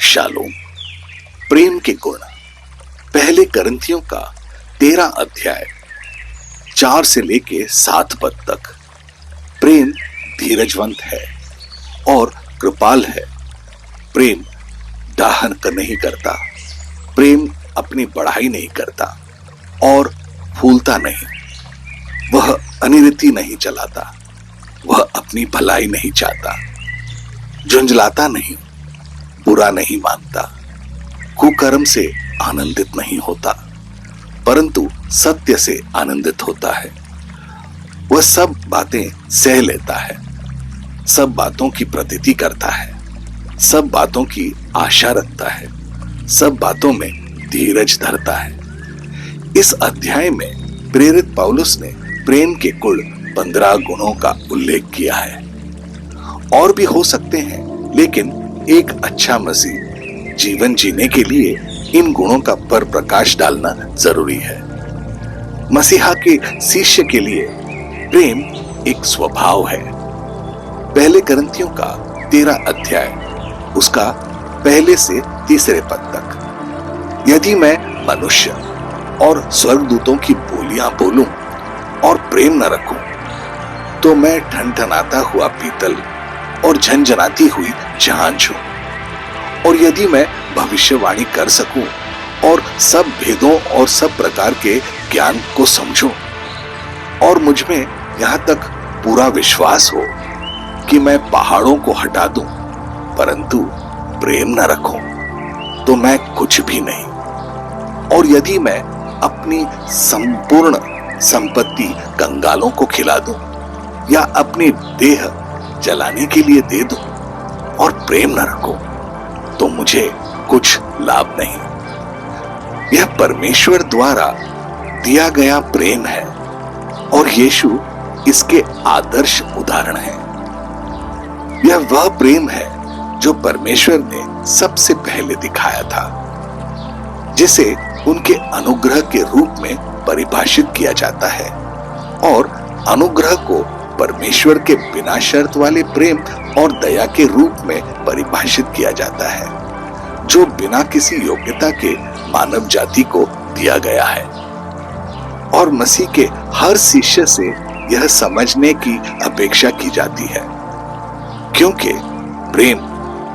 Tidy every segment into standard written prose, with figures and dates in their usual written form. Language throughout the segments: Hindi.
शालोम। प्रेम के गुण। पहले करंथियों का 13 अध्याय 4 से लेके 7 पद तक। प्रेम धीरजवंत है और कृपाल है। प्रेम दाहन नहीं करता। प्रेम अपनी बढ़ाई नहीं करता और फूलता नहीं। वह अनिरति नहीं चलाता। वह अपनी भलाई नहीं चाहता। झुंझलाता नहीं, बुरा नहीं मानता, कुकर्म से आनंदित नहीं होता, परंतु सत्य से आनंदित होता है। वह सब बातें सह लेता है, सब बातों की प्रतीति करता है, सब बातों की आशा रखता है, सब बातों में धीरज धरता है। इस अध्याय में प्रेरित पौलुस ने प्रेम के कुल 15 गुणों का उल्लेख किया है। और भी हो सकते हैं, लेकिन एक अच्छा मसीह जीवन जीने के लिए इन गुणों का पर प्रकाश डालना जरूरी है। मसीहा के शिष्य के लिए प्रेम एक स्वभाव है। पहले करंथियों का 13 अध्याय उसका पहले से 3 पद तक। यदि मैं मनुष्य और स्वर्गदूतों की बोलियां बोलूं और प्रेम न रखूं, तो मैं ठनठनाता हुआ पीतल और झनझनाती हुई झांझ हूं। और यदि मैं भविष्यवाणी कर सकूं और सब भेदों और सब प्रकार के ज्ञान को समझूं, और मुझ में यहां तक पूरा विश्वास हो कि मैं पहाड़ों को हटा दूं, परंतु प्रेम न रखूं, तो मैं कुछ भी नहीं। और यदि मैं अपनी संपूर्ण संपत्ति कंगालों को खिला दूं या अपनी देह जलाने के लिए दे दूं और प्रेम न रखूं, तो मुझे कुछ लाभ नहीं। यह परमेश्वर द्वारा दिया गया प्रेम है और यीशु इसके आदर्श उदाहरण है। यह वह प्रेम है जो परमेश्वर ने सबसे पहले दिखाया था, जिसे उनके अनुग्रह के रूप में परिभाषित किया जाता है। और अनुग्रह को परमेश्वर के बिना शर्त वाले प्रेम और दया के रूप में परिभाषित किया जाता है, जो बिना किसी योग्यता के मानव जाति को दिया गया है। और मसीह के हर शिष्य से यह समझने की अपेक्षा की जाती है, क्योंकि प्रेम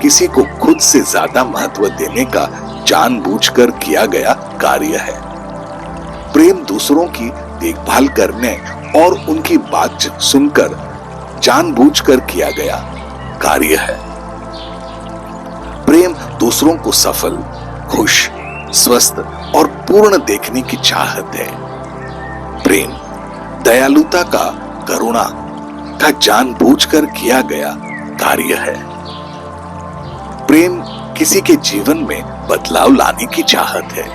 किसी को खुद से ज्यादा महत्व देने का जानबूझकर किया गया कार्य है। प्रेम दूसरों की देखभाल करने और उनकी बात सुनकर जानबूझकर किया गया कार्य है। प्रेम दूसरों को सफल, खुश, स्वस्थ और पूर्ण देखने की चाहत है। प्रेम दयालुता का, करुणा का जानबूझकर किया गया कार्य है। प्रेम किसी के जीवन में बदलाव लाने की चाहत है।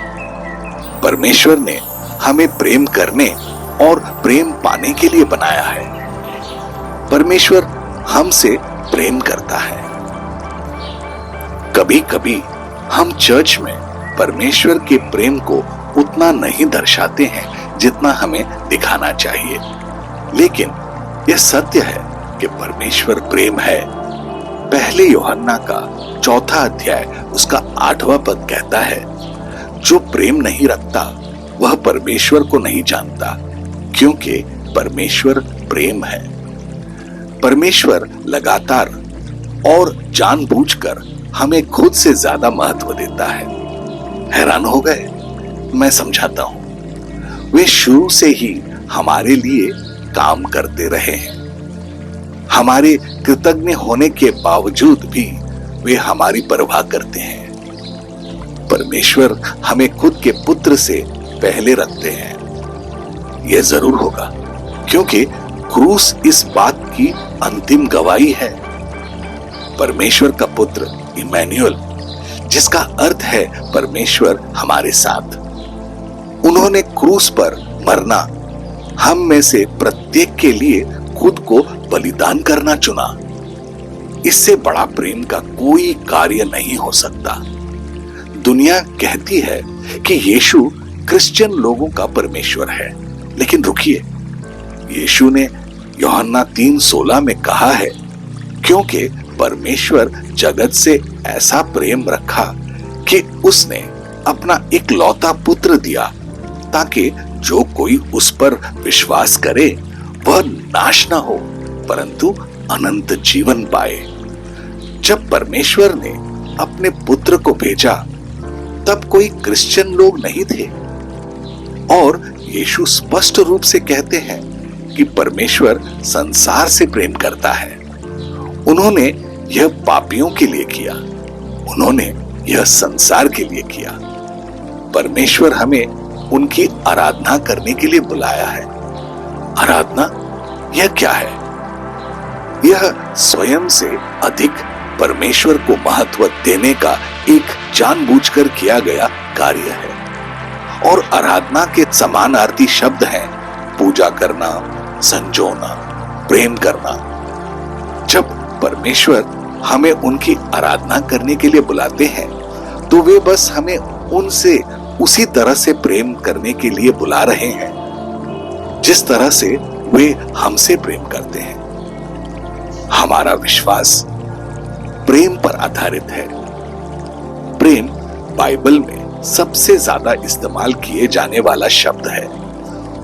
परमेश्वर ने हमें प्रेम करने और प्रेम पाने के लिए बनाया है। परमेश्वर हमसे प्रेम करता है। कभी कभी हम चर्च में परमेश्वर के प्रेम को उतना नहीं दर्शाते हैं जितना हमें दिखाना चाहिए, लेकिन यह सत्य है कि परमेश्वर प्रेम है। पहले यूहन्ना का 4 अध्याय उसका 8वां पद कहता है, जो प्रेम नहीं रखता वह परमेश्वर को नहीं जानता, क्योंकि परमेश्वर प्रेम है। परमेश्वर लगातार और जानबूझकर हमें खुद से ज्यादा महत्व देता है। हैरान हो गए? मैं समझाता हूं। वे शुरू से ही हमारे लिए काम करते रहे हैं। हमारे कृतज्ञ होने के बावजूद भी वे हमारी परवाह करते हैं। परमेश्वर हमें खुद के पुत्र से पहले रखते हैं। यह जरूर होगा, क्योंकि क्रूस इस बात की अंतिम गवाही है। परमेश्वर का पुत्र इमैनुअल, जिसका अर्थ है परमेश्वर हमारे साथ, उन्होंने क्रूस पर मरना, हम में से प्रत्येक के लिए खुद को बलिदान करना चुना। इससे बड़ा प्रेम का कोई कार्य नहीं हो सकता। दुनिया कहती है कि यीशु क्रिश्चियन लोगों का परमेश्वर है, लेकिन रुकिए, यीशु ने यूहन्ना 3:16 में कहा है, क्योंकि परमेश्वर जगत से ऐसा प्रेम रखा कि उसने अपना इकलौता पुत्र दिया, ताकि जो कोई उस पर विश्वास करे वह नाश न हो परंतु अनंत जीवन पाए। जब परमेश्वर ने अपने पुत्र को भेजा तब कोई क्रिश्चियन लोग नहीं थे, और यीशु स्पष्ट रूप से कहते हैं कि परमेश्वर संसार से प्रेम करता है। उन्होंने यह पापियों के लिए किया, उन्होंने यह संसार के लिए किया। परमेश्वर हमें उनकी आराधना करने के लिए बुलाया है। आराधना यह क्या है? यह स्वयं से अधिक परमेश्वर को महत्व देने का एक जानबूझकर किया गया कार्य है। और आराधना के समानार्थी शब्द हैं पूजा करना, संजोना, प्रेम करना। जब परमेश्वर हमें उनकी आराधना करने के लिए बुलाते हैं तो वे बस हमें उनसे उसी तरह से प्रेम करने के लिए बुला रहे हैं जिस तरह से वे हमसे प्रेम करते हैं। हमारा विश्वास प्रेम पर आधारित है। प्रेम बाइबल में सबसे ज्यादा इस्तेमाल किए जाने वाला शब्द है,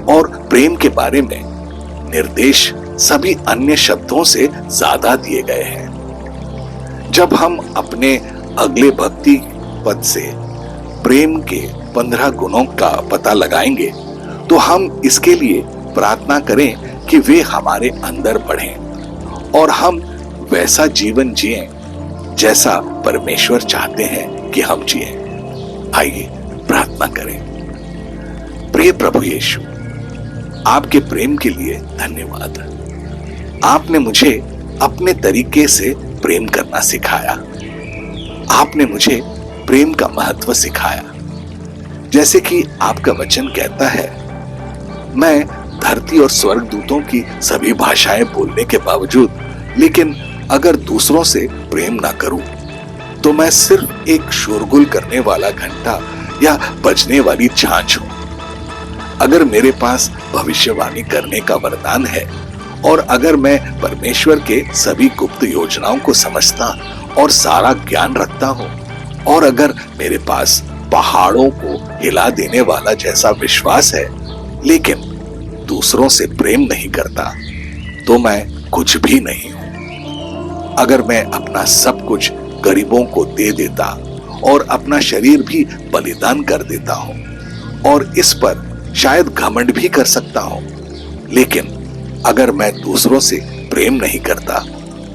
और प्रेम के बारे में निर्देश सभी अन्य शब्दों से ज्यादा दिए गए हैं। जब हम अपने अगले भक्ति पद से प्रेम के 15 गुणों का पता लगाएंगे तो हम इसके लिए प्रार्थना करें कि वे हमारे अंदर बढ़ें और हम वैसा जीवन जिएं जैसा परमेश्वर चाहते हैं कि हम जिएं। आइए प्रार्थना करें। प्रिय प्रभु यीशु, आपके प्रेम के लिए धन्यवाद। आपने मुझे अपने तरीके से प्रेम करना सिखाया। आपने मुझे प्रेम का महत्व सिखाया। जैसे कि आपका वचन कहता है, मैं धरती और स्वर्गदूतों की सभी भाषाएं बोलने के बावजूद लेकिन अगर दूसरों से प्रेम ना करूं तो मैं सिर्फ एक शोरगुल करने वाला घंटा या बजने वाली झांझ हूं। अगर मेरे पास भविष्यवाणी करने का वरदान है और अगर मैं परमेश्वर के सभी गुप्त योजनाओं को समझता और सारा ज्ञान रखता हूं, और अगर मेरे पास पहाड़ों को हिला देने वाला जैसा विश्वास है लेकिन दूसरों से प्रेम नहीं करता तो मैं कुछ भी नहीं हूं। अगर मैं अपना सब कुछ गरीबों को दे देता और अपना शरीर भी बलिदान कर देता हूं और इस पर शायद घमंड भी कर सकता हूं, लेकिन अगर मैं दूसरों से प्रेम नहीं करता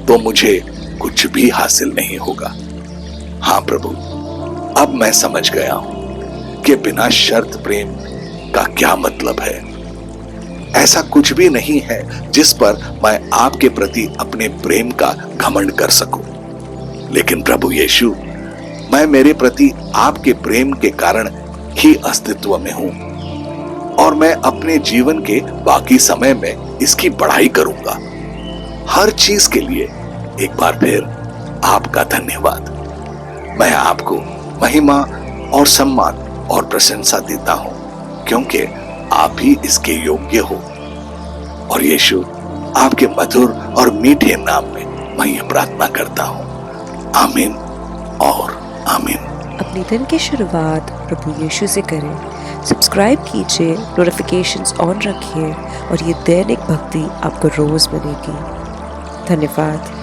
तो मुझे कुछ भी हासिल नहीं होगा। हाँ प्रभु, अब मैं समझ गया हूं कि बिना शर्त प्रेम का क्या मतलब है। ऐसा कुछ भी नहीं है जिस पर मैं आपके प्रति अपने प्रेम का घमंड कर सकूं, लेकिन प्रभु यीशु, मैं मेरे प्रति आपके प्रेम के कारण ही अस्तित्व में हूं और मैं अपने जीवन के बाकी समय में इसकी बढ़ाई करूंगा। हर चीज के लिए एक बार फिर आपका धन्यवाद। मैं आपको महिमा और सम्मान और प्रशंसा देता हूं क्योंकि आप ही इसके योग्य हो। और यीशु, आपके मधुर और मीठे नाम में मैं ये प्रार्थना करता हूं। आमीन और आमीन। अपने दिन की शुरुआत प्रभु यीशु से करें। सब्सक्राइब कीजिए, नोटिफिकेशंस ऑन रखिए और ये दैनिक भक्ति आपको रोज मिलेगी। धन्यवाद।